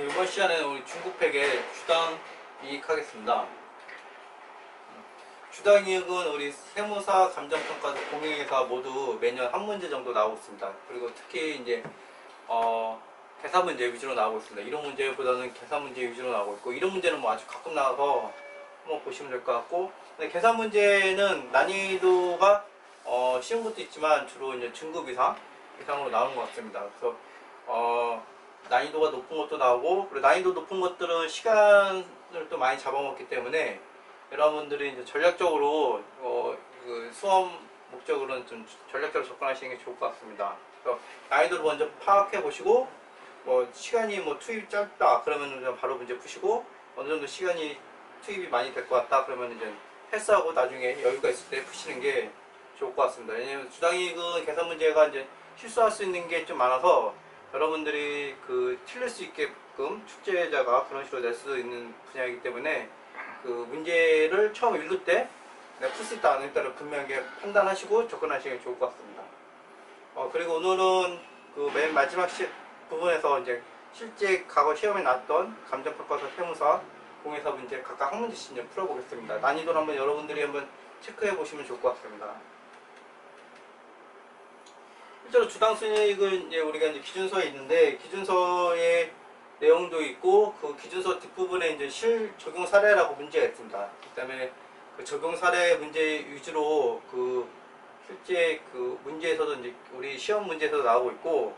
이번 시간에는 우리 중국팩의 주당 이익 하겠습니다. 주당 이익은 우리 세무사, 감정평가, 공인회사 모두 매년 한 문제 정도 나오고 있습니다. 그리고 특히 이제 계산 문제 위주로 나오고 있습니다. 이론 문제보다는 계산 문제 위주로 나오고 있고, 이론 문제는 뭐 아주 가끔 나와서 한번 보시면 될 것 같고, 근데 계산 문제는 난이도가 쉬운 것도 있지만 주로 이제 중급 이상으로 나오는 것 같습니다. 그래서 난이도가 높은 것도 나오고, 그리고 난이도 높은 것들은 시간을 또 많이 잡아먹기 때문에 여러분들이 이제 전략적으로 그 수험 목적으로는 좀 전략적으로 접근하시는 게 좋을 것 같습니다. 그래서 난이도를 먼저 파악해 보시고, 시간이 투입이 짧다 그러면 바로 문제 푸시고, 어느 정도 시간이 투입이 많이 될 것 같다 그러면 이제 패스하고 나중에 여유가 있을 때 푸시는 게 좋을 것 같습니다. 왜냐면 주당이익은 계산 문제가 이제 실수할 수 있는 게 좀 많아서 여러분들이 틀릴 수 있게끔 출제자가 그런 식으로 낼 수 있는 분야이기 때문에 그 문제를 처음 읽을 때 내가 풀 수 있다 안 했다를 분명하게 판단하시고 접근하시는 게 좋을 것 같습니다. 그리고 오늘은 그 맨 마지막 부분에서 이제 실제 과거 시험에 나왔던 감정평가사, 세무사, 공회사 문제 각각 한 문제씩 좀 풀어보겠습니다. 난이도를 한번 여러분들이 한번 체크해 보시면 좋을 것 같습니다. 실제로 주당 순이익은 이제 우리가 이제 기준서에 있는데, 기준서의 내용도 있고 그 기준서 뒷부분에 이제 실적용 사례라고 문제가 있습니다. 그다음에 그 적용 사례 문제 위주로 실제 문제에서도 이제 우리 시험 문제에서도 나오고 있고,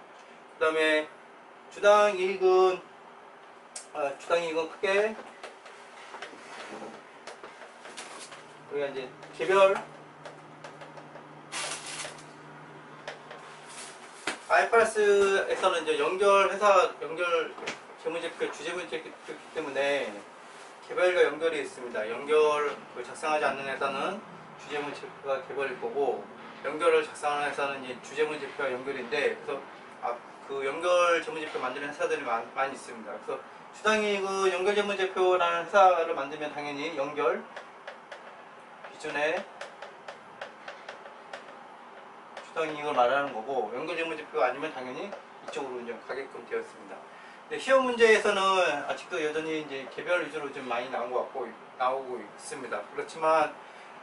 그다음에 주당 이익은 크게 우리가 이제 개별 IFRS에서는 이제 연결 재무제표, 주재무제표이기 때문에 개별과 연결이 있습니다. 연결을 작성하지 않는 회사는 주재무제표가 개별일 거고, 연결을 작성하는 회사는 이제 주재무제표와 연결인데, 그래서 그 연결 재무제표 만드는 회사들이 많이 있습니다. 그래서 주당이익은 연결 재무제표라는 회사를 만들면 당연히 연결 기준에 주당이익을 말하는 거고, 연결 재무제표가 아니면 당연히 이쪽으로 이제 가게끔 되어 있습니다. 근데 시험 문제에서는 아직도 여전히 이제 개별 위주로 좀 많이 나오고 있습니다. 그렇지만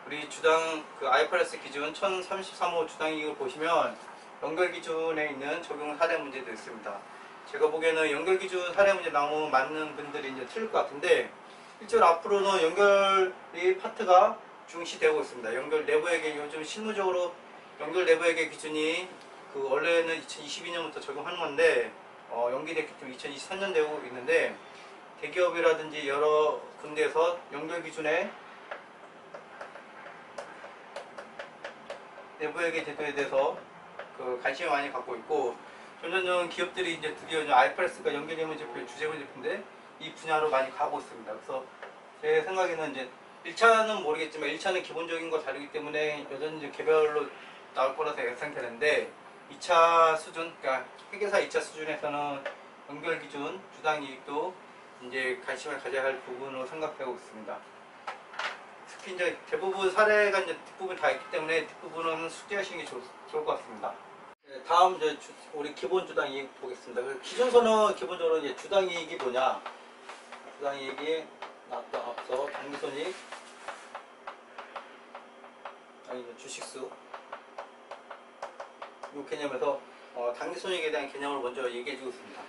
우리 주당 IFRS 기준 1033호 주당이익을 보시면 연결 기준에 있는 적용 사례 문제도 있습니다. 제가 보기에는 연결 기준 사례 문제 나오면 많은 분들이 이제 틀릴 것 같은데, 실제로 앞으로는 연결이 파트가 중시되고 있습니다. 연결 내부회계, 요즘 실무적으로 연결 내부회계 기준이 원래는 2022년부터 적용하는 건데 연기됐기 때문에 2023년 되고 있는데, 대기업이라든지 여러 군데에서 연결 기준에 내부회계 제도에 대해서 관심을 많이 갖고 있고, 점점 기업들이 이제 드디어 IFRS가 연결 재무제표의 주재무제표인데 이 분야로 많이 가고 있습니다. 그래서 제 생각에는 이제 1차는 모르겠지만 1차는 기본적인 거 다르기 때문에 여전히 이제 개별로 나올 거라서 예상되는데, 2차 수준, 그러니까 회계사 2차 수준에서는 연결 기준, 주당이익도 이제 관심을 가져야 할 부분으로 생각하고 있습니다. 특히 이제 대부분 사례가 이제 뒷부분 다 있기 때문에 뒷부분은 숙지하시는 게 좋을 것 같습니다. 다음 이제 우리 기본 주당이익 보겠습니다. 기준서는 기본적으로 이제 주당이익이 뭐냐, 주당이익이 앞서 당기손익, 주식수, 이 개념에서 당기손익에 대한 개념을 먼저 얘기해주고 있습니다.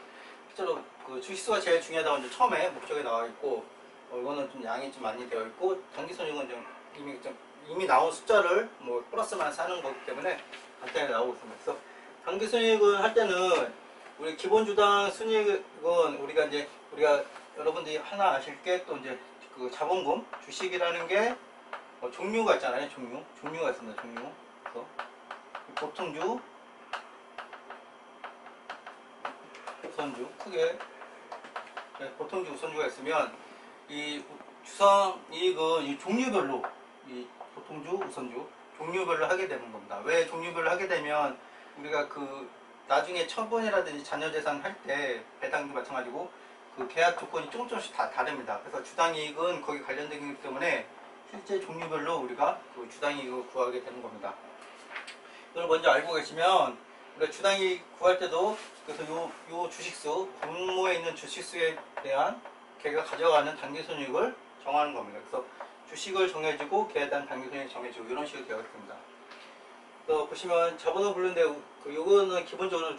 실제로 주식수가 제일 중요하다고 이제 처음에 목적에 나와 있고, 이거는 좀 양이 좀 많이 되어 있고, 당기손익은 이미 나온 숫자를 플러스만 사는 거기 때문에 간단히 나오고 있습니다. 그래서 당기손익을 할 때는 우리 기본주당 순이익은 우리가 여러분들이 하나 아실 게, 또 이제 자본금, 주식이라는 게 종류가 있잖아요. 종류가 있습니다. 그래서 보통주, 우선주, 크게 보통주, 우선주가 있으면 이 주상이익은 이 종류별로, 이 보통주, 우선주 종류별로 하게 되는 겁니다. 왜 종류별로 하게 되면 우리가 나중에 처분이라든지 자녀재산 할 때 배당도 마찬가지고 계약 조건이 조금씩 다 다릅니다. 그래서 주당이익은 거기 관련된 거기 때문에 실제 종류별로 우리가 주당이익을 구하게 되는 겁니다. 이걸 먼저 알고 계시면 우리가 주당이 구할 때도 그래서 요 주식수, 분모에 있는 주식수에 대한 걔가 가져가는 당기순이익을 정하는 겁니다. 그래서 주식을 정해주고 걔에 대한 당기순이익을 정해주고 이런 식으로 되어 있습니다. 그래서 보시면 자본을 부르는데 요거는 기본적으로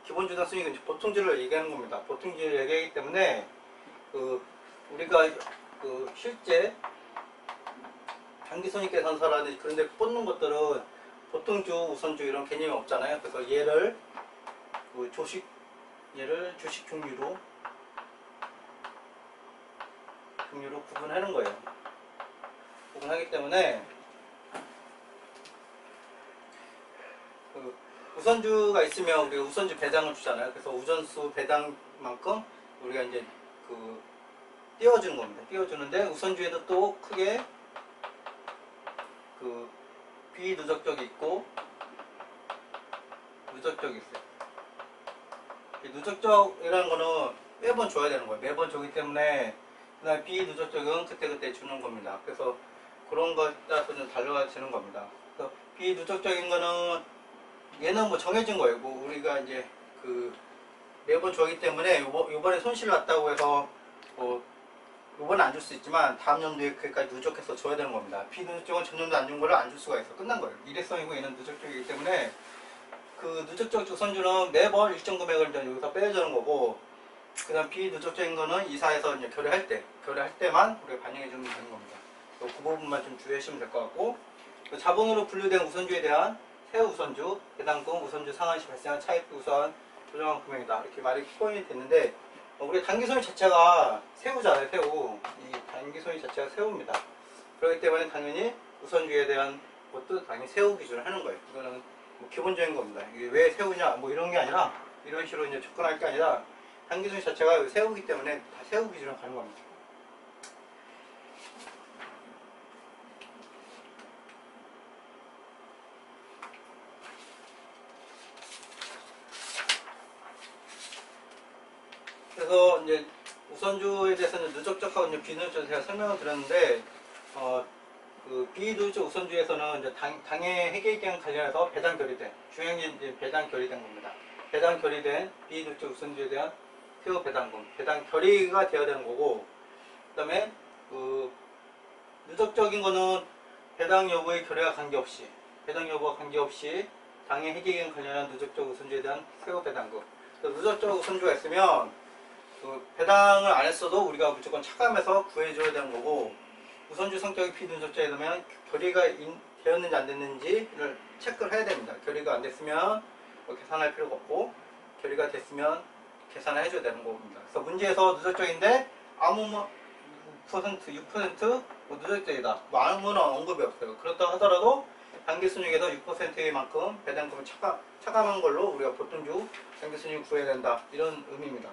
기본 주당 순이익은 보통주를 얘기하는 겁니다. 보통주를 얘기하기 때문에 우리가 실제 당기순이익 계산서라든지 그런 데 뽑는 것들은 보통주, 우선주 이런 개념이 없잖아요. 그래서 얘를 주식 종류로 구분하는 거예요. 구분하기 때문에 우선주가 있으면 우리가 우선주 배당을 주잖아요. 그래서 우선수 배당만큼 우리가 이제 띄워주는 겁니다. 띄워주는데 우선주에도 또 크게 비누적적이 있고 누적적이 있어요. 이 누적적이라는 거는 매번 줘야 되는 거예요. 매번 주기 때문에 그다음에 비누적적은 그때그때 주는 겁니다. 그래서 그런 거에 따라서 좀 달라지는 겁니다. 그래서 비누적적인 거는 얘는 뭐 정해진 거예요. 뭐 우리가 이제 매번 주기 때문에 요번에 손실 났다고 해서 요번에 안 줄 수 있지만 다음 연도에 그까지 누적해서 줘야 되는 겁니다. 비누적은 전년도 안 준 거를 안 줄 수가 있어. 끝난 거예요. 일회성이고 얘는 누적적이기 때문에 누적적 우선주는 매번 일정 금액을 이제 여기서 빼주는 거고, 그 다음 비누적적인 거는 이사해서 이제 결의할 때만 우리가 반영해 주면 되는 겁니다. 그 부분만 좀 주의하시면 될 것 같고, 자본으로 분류된 우선주에 대한 새 우선주, 배당금, 우선주 상한시 발생한 차입 우선 조정한 금액이다. 이렇게 말이 포인이 됐는데, 우리 당기손익 자체가 새우잖아요. 새우. 이 당기손익 자체가 새우입니다. 그렇기 때문에 당연히 우선주에 대한 것도 당연히 새우 기준을 하는 거예요. 이거는 뭐 기본적인 겁니다. 이게 왜 새우냐 뭐 이런 게 아니라, 이런 식으로 이제 접근할 게 아니라 당기손익 자체가 새우기 때문에 다 새우 기준으로 가는 겁니다. 그래서 이제 우선주에 대해서는 누적적하고 이제 비누적에 제가 설명을 드렸는데, 비누적 우선주에서는 이제 당해 회계기간 관련해서 배당 결의된, 중요한 게 이제 배당 결의된 겁니다. 배당 결의된 비누적 우선주에 대한 세후 배당금, 배당 결의가 되어야 되는 거고, 그 다음에 누적적인 거는 배당 여부의 결의와 관계없이, 당해 회계기간 관련한 누적적 우선주에 대한 세후 배당금. 누적적 우선주가 있으면 배당을 안 했어도 우리가 무조건 차감해서 구해줘야 되는 거고, 우선주 성격이 비누적자에 되면 결의가 되었는지 안 됐는지를 체크를 해야 됩니다. 결의가 안 됐으면 계산할 필요가 없고, 결의가 됐으면 계산을 해줘야 되는 겁니다. 그래서 문제에서 누적적인데 아무 6% 누적적이다. 뭐 아무런 언급이 없어요. 그렇다 하더라도 당기순이익에서 6%의 만큼 배당금을 차감한 걸로 우리가 보통주 당기순이익을 구해야 된다. 이런 의미입니다.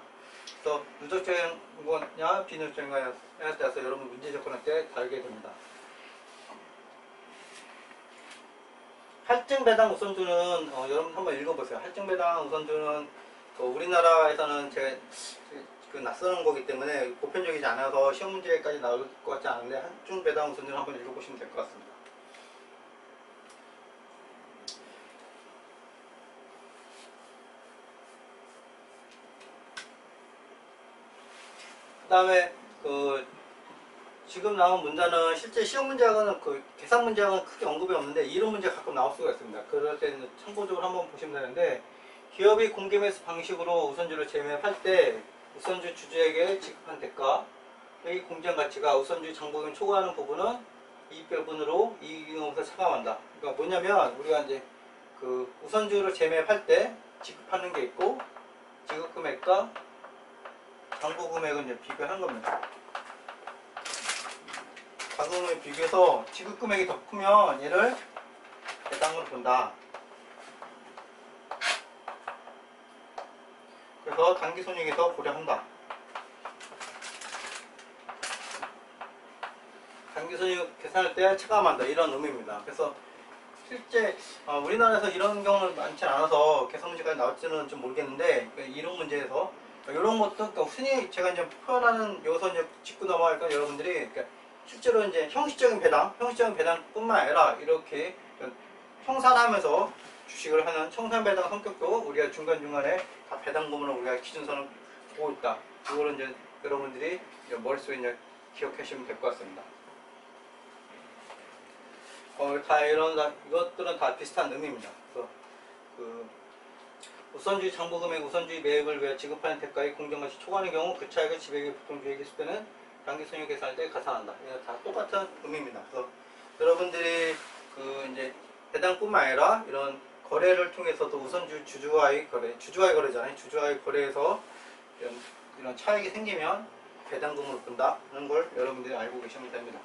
그래서 누적적인 거냐 비누적인 거냐에 따라서 여러분 문제 접근할 때 다르게 됩니다. 할증배당 우선주는 여러분 한번 읽어보세요. 할증배당 우선주는 우리나라에서는 제가 낯서는 거기 때문에 보편적이지 않아서 시험 문제까지 나올 것 같지 않은데, 할증배당 우선주는 한번 읽어보시면 될 것 같습니다. 그 다음에 지금 나온 문제는 실제 시험 문제하고는 계산 문제하고는 크게 언급이 없는데 이론 문제 가끔 나올 수가 있습니다. 그럴 때는 참고적으로 한번 보시면 되는데, 기업이 공개매수 방식으로 우선주를 재매입할 때 우선주 주주에게 지급한 대가의 공제한 가치가 우선주 장부금 초과하는 부분은 이익배분으로 이익잉여에서 차감한다. 그러니까 뭐냐면 우리가 이제 우선주를 재매입할 때 지급하는 게 있고, 지급 금액과 장부 금액은 이제 비교하는 겁니다. 장부 금액 비교해서 지급 금액이 더 크면 얘를 배당으로 본다. 그래서 당기손익에서 고려한다. 당기손익 계산할 때 차감한다. 이런 의미입니다. 그래서 실제 우리나라에서 이런 경우는 많지 않아서 계산 문제까지 나올지는 좀 모르겠는데, 이론 문제에서 이런 것도 흔히 제가 이제 표현하는, 여기서 이제 짚고 넘어가니까 여러분들이 실제로 이제 형식적인 배당뿐만 아니라 이렇게 청산하면서 주식을 하는 청산배당 성격도 우리가 중간중간에 다 배당금으로 우리가 기준선을 보고 있다. 이거를 이제 여러분들이 이제 머릿속에 이제 기억하시면 될 것 같습니다. 이것들은 다 비슷한 의미입니다. 그래서 우선주의 장부금액, 우선주의 매입을 위해 지급하는 대가의 공정가치 초과하는 경우 그 차액을 지배액의 보통주의에 기술되는 당기손익 계산할 때 가산한다. 이거 다 똑같은 의미입니다. 그래서 여러분들이 이제 배당뿐만 아니라 이런 거래를 통해서도 우선주 주주와의 거래잖아요. 주주와의 거래에서 이런 차익이 생기면 배당금으로 본다는 걸 여러분들이 알고 계시면 됩니다.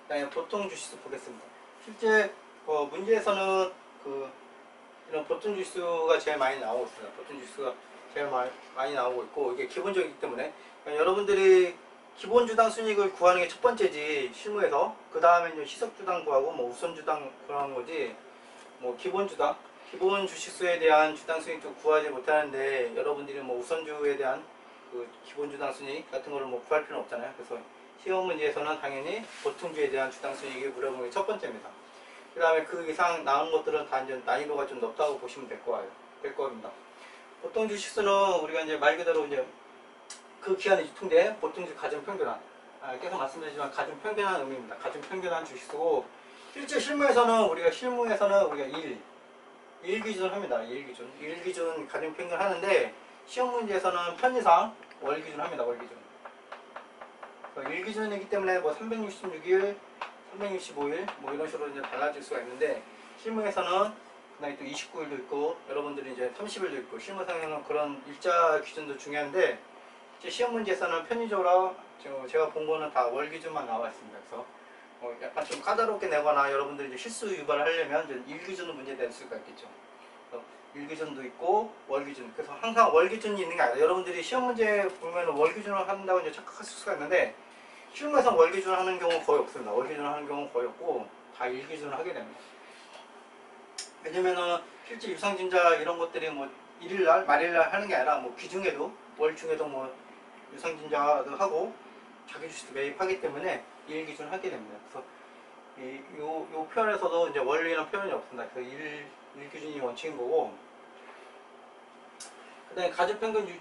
그다음에 보통 주식수 보겠습니다. 실제 문제에서는 이런 보통 주식수가 제일 많이 나오고 있습니다. 보통 주식수가 제일 많이 나오고 있고 이게 기본적이기 때문에 여러분들이 기본 주당 순이익을 구하는 게 첫 번째지 실무에서 그 다음에 이제 희석 주당 구하고 뭐 우선 주당 구하는 거지 뭐 기본 주식수에 대한 주당 순이익도 구하지 못하는데 여러분들이 뭐 우선주에 대한 기본 주당 순이익 같은 거를 뭐 구할 필요는 없잖아요. 그래서 시험 문제에서는 당연히 보통주에 대한 주당 순이익을 물어보는 게 첫 번째입니다. 그 다음에 그 이상 나온 것들은 다 이제 난이도가 좀 높다고 보시면 될 겁니다. 보통 주식수는 우리가 이제 말 그대로 이제 그 기한의 유통된 보통주 가중평균한 계속 말씀드리지만 가중평균한 의미입니다. 가중평균한 주식수고 실제 실무에서는 우리가 1 기준을 합니다. 1 기준 가중평균 하는데 시험 문제에서는 편의상 월 기준 합니다. 월 기준. 1 기준이기 때문에 뭐 366일, 365일 뭐 이런 식으로 이제 달라질 수가 있는데 실무에서는 그다음에 또 29일도 있고 여러분들이 이제 30일도 있고 실무상에는 그런 일자 기준도 중요한데 시험 문제에서는 편의적으로 제가 본 거는 다 월 기준만 나와 있습니다. 그래서 약간 좀 까다롭게 내거나 여러분들이 이제 실수 유발을 하려면 이제 1 기준은 문제될 수가 있겠죠. 1 기준도 있고 월 기준. 그래서 항상 월 기준이 있는 게 아니라 여러분들이 시험 문제 보면 월 기준을 한다고 이제 착각하실 수가 있는데 실무에서 월 기준을 하는 경우는 거의 없습니다. 월 기준을 하는 경우는 거의 없고 다 1 기준을 하게 됩니다. 왜냐면은 실제 유상증자 이런 것들이 뭐 일일날 말일날 하는 게 아니라 뭐 기중에도 월 중에도 뭐 유상증자도 하고 자기 주식도 매입하기 때문에 1 기준 하게 됩니다. 그래서 요 표현에서도 이제 월이라는 표현이 없습니다. 그 1 기준이 원칙인 거고 그 다음에 가중평균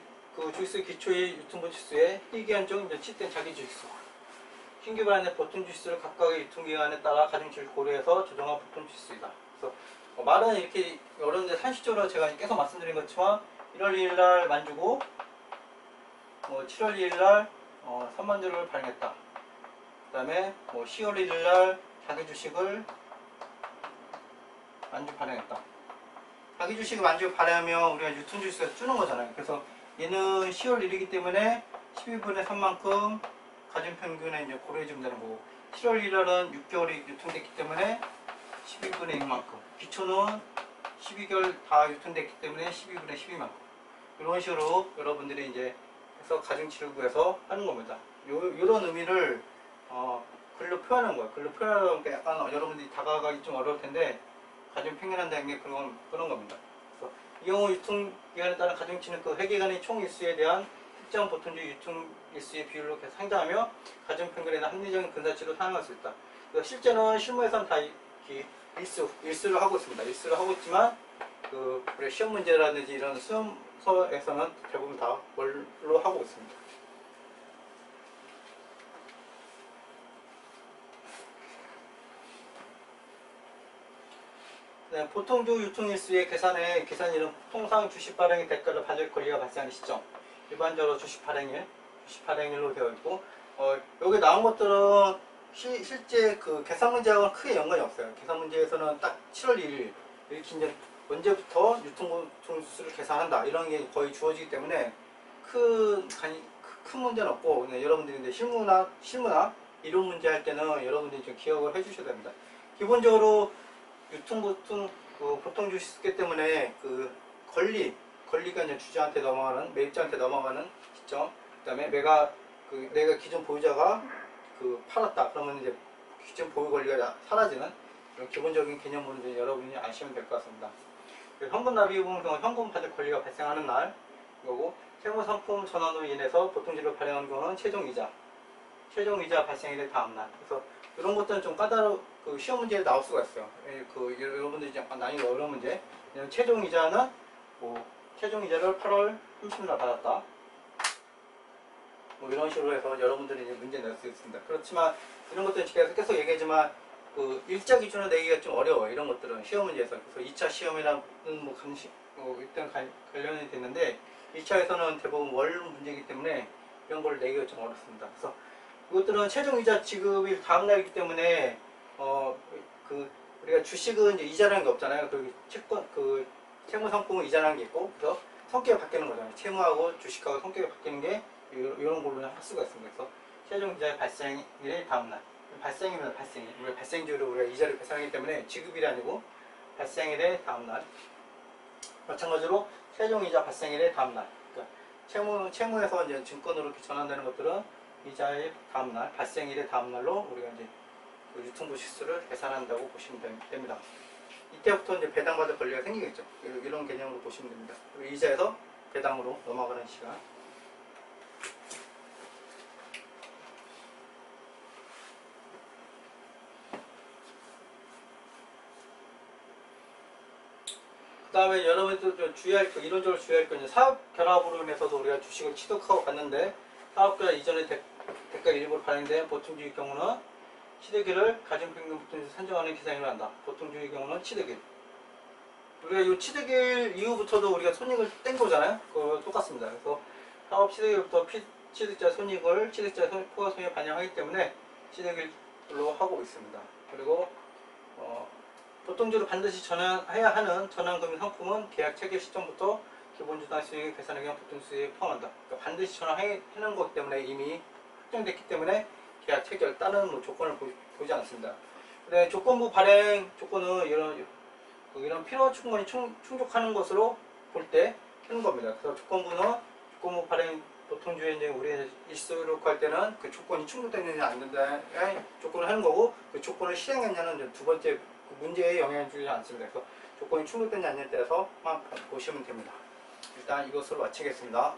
주식수 기초의 유통분 지수에 희귀한정 이제 칙된 자기 주식수 신규 발행된 보통 주식수를 각각의 유통기간에 따라 가중치를 고려해서 조정한 보통 주식수이다. 그래서 말은 이렇게 여러분들 상식적으로 제가 계속 말씀드린 것처럼 1월 2일날 만주고 7월 2일날 3만 주를 발행했다. 그 다음에 10월 1일날 자기 주식을 만주 발행했다. 자기 주식을 만주 발행하면 우리가 유통 주식수가 주는 거잖아요. 그래서 얘는 10월 1일이기 때문에 12분의 3만큼 가중평균에 이제 고려해주면 되는 거고 7월 1일은 6개월이 유통됐기 때문에 12분의 6만큼 기초는 12개월 다 유통됐기 때문에 12분의 12만큼 이런 식으로 여러분들이 이제 해서 가중치를 구해서 하는 겁니다. 이런 의미를 글로 표현하는 거예요. 글로 표현하는 게 약간 여러분들이 다가가기 좀 어려울 텐데 가중평균한다는 게 그런 겁니다. 그래서 이 경우 유통기간에 따른 가중치는 그 회계간의 총 일수에 대한 특정 보통주 유통 일수의 비율로 상정하며 가중평균에는 합리적인 근사치로 사용할 수 있다. 그래서 실제는 실무에서는 다 일수를 하고 있습니다. 일수를 하고 있지만 우리 시험 문제라든지 이런 수험서에서는 대부분 다 월로 하고 있습니다. 네, 보통주 유통일수의 계산 이름 통상 주식 발행의 대가를 받을 권리가 발생하는 시점 일반적으로 주식 발행일로 되어 있고 여기 나온 것들은 실제 그 계산 문제하고는 크게 연관이 없어요. 계산 문제에서는 딱 7월 1일 이렇게 이제 언제부터 유통수를 계산한다 이런 게 거의 주어지기 때문에 큰 문제는 없고 여러분들이 이제 실무나 이론 문제 할 때는 여러분들이 좀 기억을 해주셔야 됩니다. 기본적으로 보통 주식수기 때문에 권리가 이제 주주한테 넘어가는 매입자한테 넘어가는 시점 그다음에 내가 기존 보유자가 팔았다 그러면 이제 기존 보유 권리가 사라지는 이런 기본적인 개념으로 이제 여러분이 아시면 될 것 같습니다. 현금 납입 부분 경우 현금 받을 권리가 발생하는 날 이거고 세무 상품 전환으로 인해서 보통주를 발행하는 경우는 최종 최종 이자 발생일의 다음날. 그래서 이런 것들은 좀 그 시험 문제에 나올 수가 있어요. 여러분들이 약간 난이도 어려운 문제. 최종 이자는 최종 이자를 8월 30일 받았다. 이런 식으로 해서 여러분들이 이제 문제 낼 수 있습니다. 그렇지만 이런 것들은 제가 계속 얘기하지만 그 일자 기준으로 내기가 좀 어려워요. 이런 것들은 시험 문제에서. 그래서 2차 시험이랑 일단 관련이 됐는데 2차에서는 대부분 월 문제이기 때문에 이런 걸 내기가 좀 어렵습니다. 그래서 이것들은 최종 이자 지급일 다음 날이기 때문에 우리가 주식은 이제 이자라는 게 없잖아요. 채무 상품은 이자라는 게 있고, 그래서 성격이 바뀌는 거잖아요. 채무하고 주식하고 성격이 바뀌는 게 이런 걸로 할 수가 있습니다. 그래서 최종 이자의 발생일의 다음날. 발생이면 발생일. 우리가 발생주로 우리가 이자를 계산하기 때문에 지급일이 아니고 발생일의 다음날. 마찬가지로 최종 이자 발생일의 다음날. 그러니까 채무에서 이제 증권으로 이렇게 전환되는 것들은 이자의 다음날, 발생일의 다음날로 우리가 이제 그 유통부 실수를 계산한다고 보시면 됩니다. 이때부터 이제 배당받을 권리가 생기겠죠. 이런 개념으로 보시면 됩니다. 그리고 이자에서 배당으로 넘어가는 시간. 그 다음에 여러분들 주의할 거, 이론적으로 주의할 건 사업 결합으로 인해서도 우리가 주식을 취득하고 갔는데 사업 결합 이전에 대가 일부를 발행된 보통주의 경우는 취득일을 가중평균 보통주의 산정하는 계산으로 한다. 보통주의 경우는 취득일. 우리가 이 취득일 이후부터도 우리가 손익을 뗀 거잖아요. 그거 똑같습니다. 그래서 사업 취득일부터 취득자 손익을 취득자 포괄 손익에 반영하기 때문에 취득일로 하고 있습니다. 그리고 보통주로 반드시 전환해야 하는 전환금융 상품은 계약 체결 시점부터 기본주당 수익을 계산하기 위한 보통 수익에 포함한다. 그러니까 반드시 전환하는 것 때문에 이미 확정됐기 때문에 계약 체결 다른 조건을 보지 않습니다. 근데 조건부 발행 조건은 이런 필요 충분히 충족하는 것으로 볼 때 하는 겁니다. 그래서 조건부 발행 보통주에 이제 우리가 일수록 할 때는 그 조건이 충족됐느냐 안 된다 조건을 하는 거고, 그 조건을 실행했냐는 두 번째 문제에 영향을 주지 않습니다. 그래서 조건이 충족됐냐 안 됐냐에 따라서만 보시면 됩니다. 일단 이것으로 마치겠습니다.